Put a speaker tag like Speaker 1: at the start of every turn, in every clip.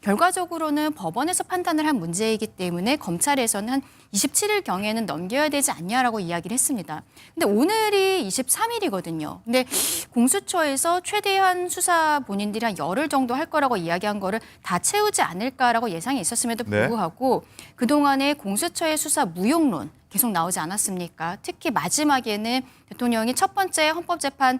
Speaker 1: 결과적으로는 법원에서 판단을 한 문제이기 때문에 검찰에서는 한 27일경에는 넘겨야 되지 않냐라고 이야기를 했습니다. 근데 오늘이 23일이거든요. 근데 공수처에서 최대한 수사 본인들이 한 열흘 정도 할 거라고 이야기한 거를 다 채우지 않을까라고 예상이 있었음에도 불구하고 그동안에 공수처의 수사 무용론 계속 나오지 않았습니까? 특히 마지막에는 대통령이 첫 번째 헌법재판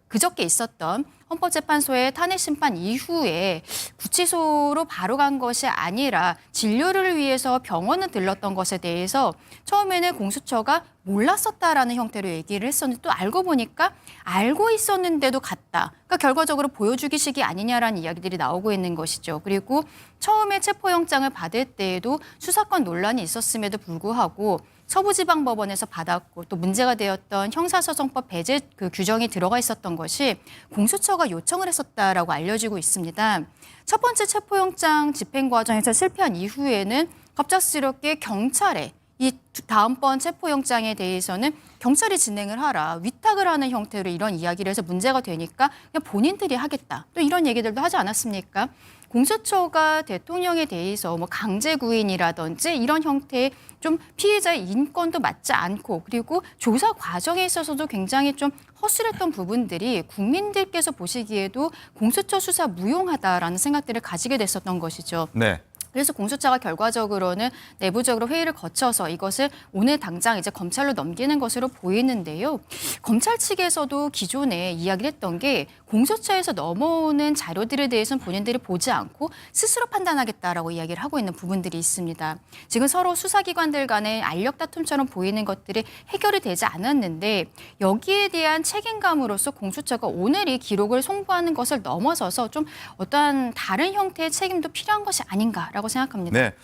Speaker 1: 그저께 있었던 헌법재판소의 탄핵 심판 이후에 구치소로 바로 간 것이 아니라 진료를 위해서 병원을 들렀던 것에 대해서 처음에는 공수처가 몰랐었다라는 형태로 얘기를 했었는데 또 알고 보니까 알고 있었는데도 갔다. 그러니까 결과적으로 보여주기식이 아니냐라는 이야기들이 나오고 있는 것이죠. 그리고 처음에 체포영장을 받을 때에도 수사권 논란이 있었음에도 불구하고 서부지방법원에서 받았고 또 문제가 되었던 형사소송법 배제 규정이 들어가 있었던 것이 공수처가 요청을 했었다라고 알려지고 있습니다. 첫 번째 체포영장 집행 과정에서 실패한 이후에는 갑작스럽게 경찰에 이 다음번 체포영장에 대해서는 경찰이 진행을 하라, 위탁을 하는 형태로 이런 이야기를 해서 문제가 되니까 그냥 본인들이 하겠다. 또 이런 얘기들도 하지 않았습니까? 공수처가 대통령에 대해서 뭐 강제 구인이라든지 이런 형태의 좀 피해자의 인권도 맞지 않고 그리고 조사 과정에 있어서도 굉장히 좀 허술했던 부분들이 국민들께서 보시기에도 공수처 수사 무용하다라는 생각들을 가지게 됐었던 것이죠.
Speaker 2: 네.
Speaker 1: 그래서 공수처가 결과적으로는 내부적으로 회의를 거쳐서 이것을 오늘 당장 이제 검찰로 넘기는 것으로 보이는데요. 검찰 측에서도 기존에 이야기를 했던 게 공수처에서 넘어오는 자료들에 대해서는 본인들이 보지 않고 스스로 판단하겠다라고 이야기를 하고 있는 부분들이 있습니다. 지금 서로 수사기관들 간의 알력 다툼처럼 보이는 것들이 해결이 되지 않았는데 여기에 대한 책임감으로서 공수처가 오늘 이 기록을 송부하는 것을 넘어서서 좀 어떠한 다른 형태의 책임도 필요한 것이 아닌가라고 생각합니다.
Speaker 2: 네.